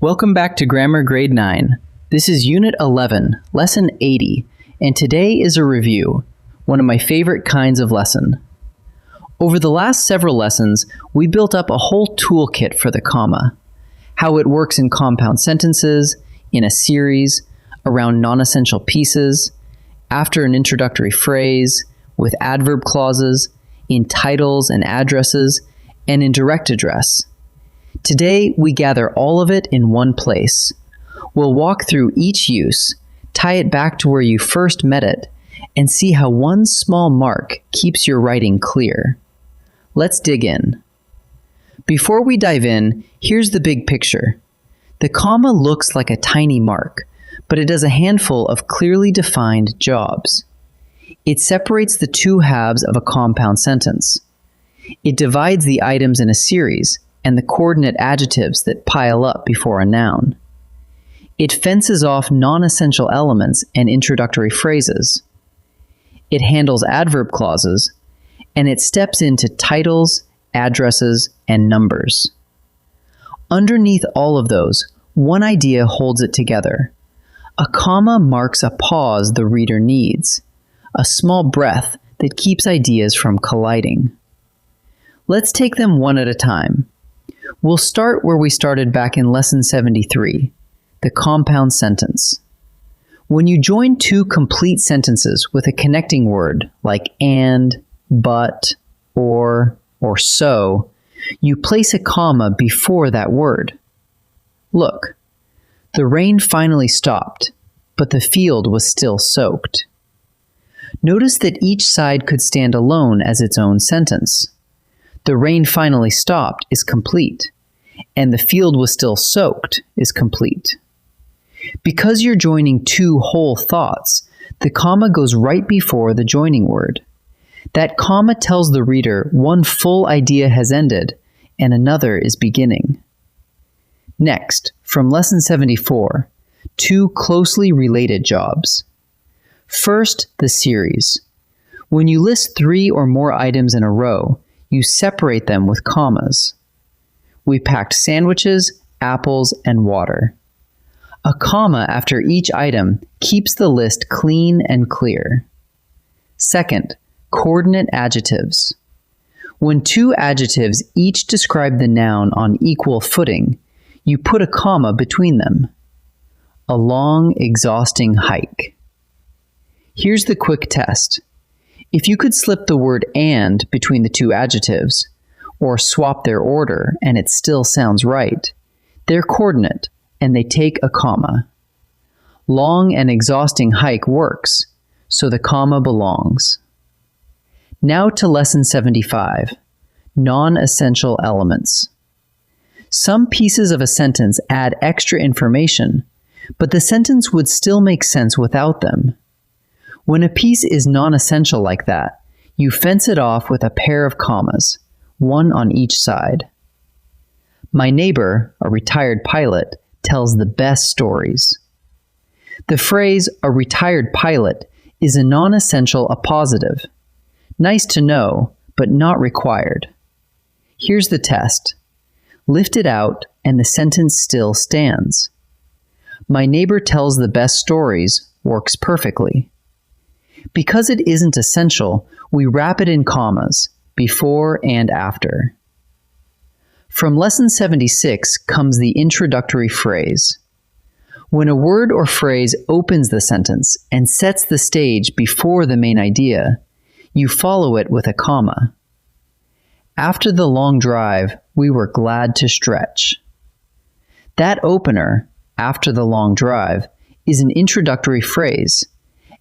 Welcome back to Grammar Grade 9. This is Unit 11, Lesson 80, and today is a review, one of my favorite kinds of lesson. Over the last several lessons, we built up a whole toolkit for the comma, how it works in compound sentences, in a series, around non-essential pieces, after an introductory phrase, with adverb clauses, in titles and addresses, and in direct address. Today, we gather all of it in one place. We'll walk through each use, tie it back to where you first met it, and see how one small mark keeps your writing clear. Let's dig in. Before we dive in, here's the big picture. The comma looks like a tiny mark, but it does a handful of clearly defined jobs. It separates the two halves of a compound sentence. It divides the items in a series and the coordinate adjectives that pile up before a noun. It fences off non-essential elements and introductory phrases. It handles adverb clauses, and it steps into titles, addresses, and numbers. Underneath all of those, one idea holds it together. A comma marks a pause the reader needs, a small breath that keeps ideas from colliding. Let's take them one at a time. We'll start where we started back in Lesson 73, the compound sentence. When you join two complete sentences with a connecting word like and, but, or so, you place a comma before that word. Look, the rain finally stopped, but the field was still soaked. Notice that each side could stand alone as its own sentence. The rain finally stopped is complete, and the field was still soaked is complete. Because you're joining two whole thoughts, the comma goes right before the joining word. That comma tells the reader one full idea has ended and another is beginning. Next, from Lesson 74, two closely related jobs. First, the series. When you list 3 or more items in a row, you separate them with commas. We packed sandwiches, apples, and water. A comma after each item keeps the list clean and clear. Second, coordinate adjectives. When two adjectives each describe the noun on equal footing, you put a comma between them. A long, exhausting hike. Here's the quick test. If you could slip the word and between the two adjectives, or swap their order and it still sounds right, they're coordinate and they take a comma. Long and exhausting hike works, so the comma belongs. Now to Lesson 75, non-essential elements. Some pieces of a sentence add extra information, but the sentence would still make sense without them. When a piece is non-essential like that, you fence it off with a pair of commas, one on each side. My neighbor, a retired pilot, tells the best stories. The phrase, a retired pilot, is a non-essential appositive. Nice to know, but not required. Here's the test. Lift it out, and the sentence still stands. My neighbor tells the best stories works perfectly. Because it isn't essential, we wrap it in commas, before and after. From Lesson 76 comes the introductory phrase. When a word or phrase opens the sentence and sets the stage before the main idea, you follow it with a comma. After the long drive, we were glad to stretch. That opener, after the long drive, is an introductory phrase,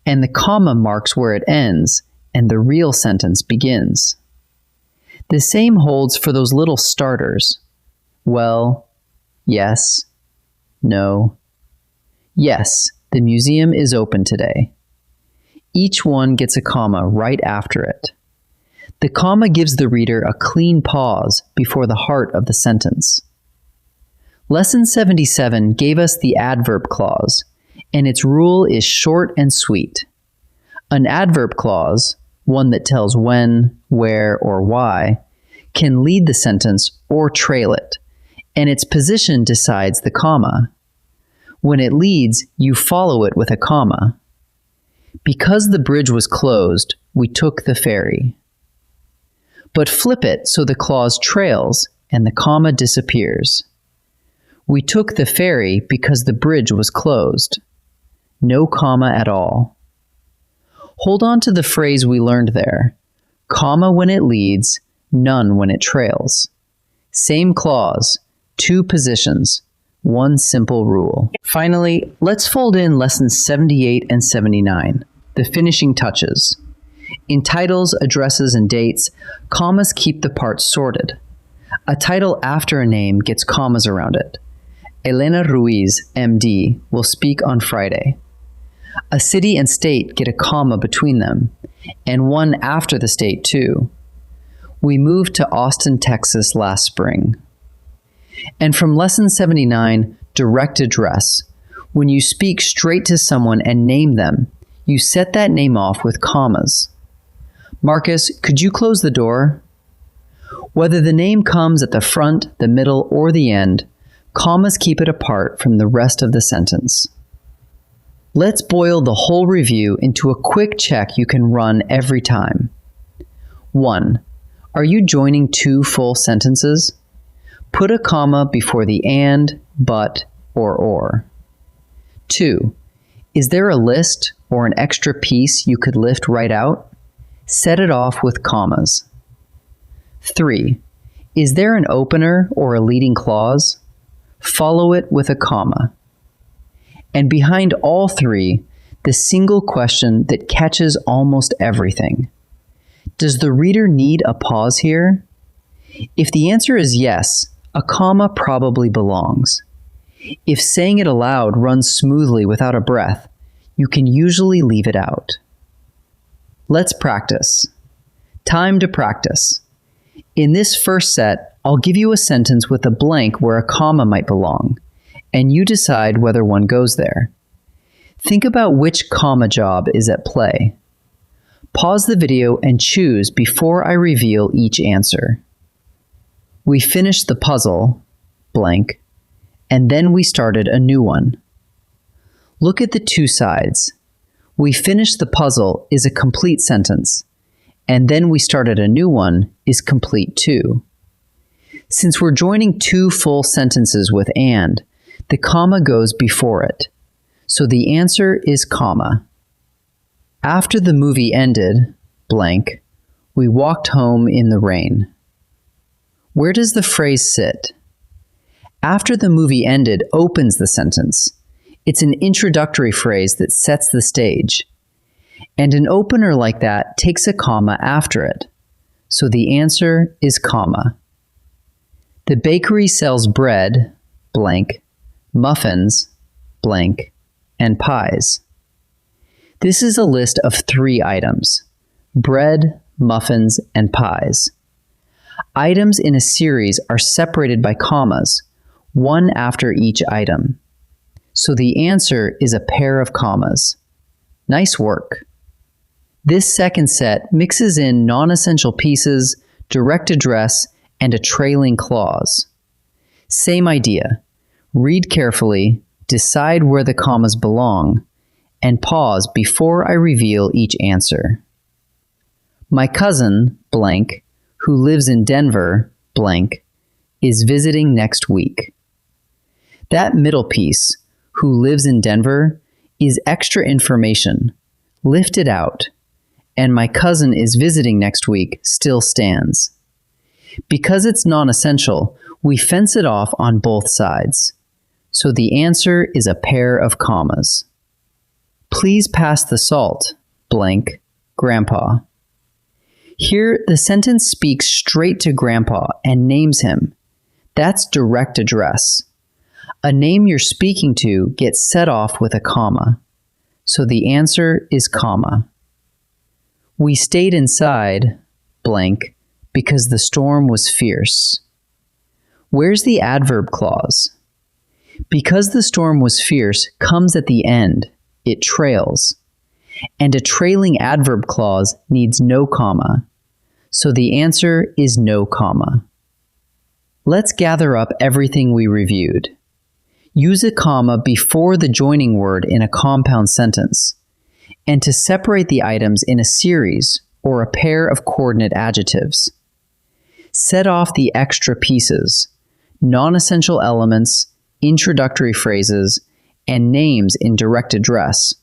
and the comma marks where it ends and the real sentence begins. The same holds for those little starters. Well, yes, no. Yes, the museum is open today. Each one gets a comma right after it. The comma gives the reader a clean pause before the heart of the sentence. Lesson 77 gave us the adverb clause, and its rule is short and sweet. An adverb clause, one that tells when, where, or why, can lead the sentence or trail it, and its position decides the comma. When it leads, you follow it with a comma. Because the bridge was closed, we took the ferry. But flip it so the clause trails and the comma disappears. We took the ferry because the bridge was closed. No comma at all. Hold on to the phrase we learned there. Comma when it leads, none when it trails. Same clause, 2 positions, 1 simple rule. Finally, let's fold in lessons 78 and 79, the finishing touches. In titles, addresses, and dates, commas keep the parts sorted. A title after a name gets commas around it. Elena Ruiz, MD, will speak on Friday. A city and state get a comma between them, and one after the state too. We moved to Austin, Texas last spring. And from lesson 79, direct address. When you speak straight to someone and name them, you set that name off with commas. Marcus, could you close the door? Whether the name comes at the front, the middle, or the end, commas keep it apart from the rest of the sentence. Let's boil the whole review into a quick check you can run every time. 1. Are you joining 2 full sentences? Put a comma before the and, but, or. 2. Is there a list or an extra piece you could lift right out? Set it off with commas. 3. Is there an opener or a leading clause? Follow it with a comma. And behind all 3, the single question that catches almost everything. Does the reader need a pause here? If the answer is yes, a comma probably belongs. If saying it aloud runs smoothly without a breath, you can usually leave it out. Let's practice. Time to practice. In this first set, I'll give you a sentence with a blank where a comma might belong, and you decide whether one goes there. Think about which comma job is at play. Pause the video and choose before I reveal each answer. We finished the puzzle, blank, and then we started a new one. Look at the 2 sides. We finished the puzzle is a complete sentence, and then we started a new one is complete too. Since we're joining 2 full sentences with and, the comma goes before it, so the answer is comma. After the movie ended, blank, we walked home in the rain. Where does the phrase sit? After the movie ended opens the sentence. It's an introductory phrase that sets the stage. And an opener like that takes a comma after it. So the answer is comma. The bakery sells bread, blank, muffins, blank, and pies. This is a list of 3 items: bread, muffins, and pies. Items in a series are separated by commas, one after each item. So the answer is a pair of commas. Nice work. This second set mixes in non-essential pieces, direct address, and a trailing clause. Same idea. Read carefully, decide where the commas belong, and pause before I reveal each answer. My cousin, blank, who lives in Denver, blank, is visiting next week. That middle piece, who lives in Denver, is extra information. Lift it out. And my cousin is visiting next week still stands. Because it's non-essential, we fence it off on both sides. So the answer is a pair of commas. Please pass the salt, blank, Grandpa. Here, the sentence speaks straight to Grandpa and names him. That's direct address. A name you're speaking to gets set off with a comma. So the answer is comma. We stayed inside, blank, because the storm was fierce. Where's the adverb clause? Because the storm was fierce comes at the end. It trails. And a trailing adverb clause needs no comma. So the answer is no comma. Let's gather up everything we reviewed. Use a comma before the joining word in a compound sentence, and to separate the items in a series or a pair of coordinate adjectives. Set off the extra pieces, non-essential elements, introductory phrases, and names in direct address,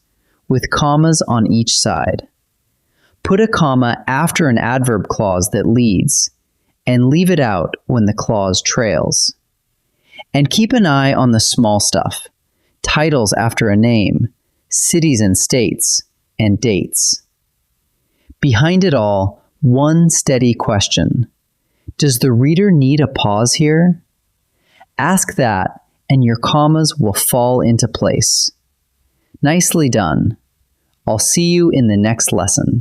with commas on each side. Put a comma after an adverb clause that leads, and leave it out when the clause trails. And keep an eye on the small stuff, titles after a name, cities and states, and dates. Behind it all, one steady question. Does the reader need a pause here? Ask that, and your commas will fall into place. Nicely done. I'll see you in the next lesson.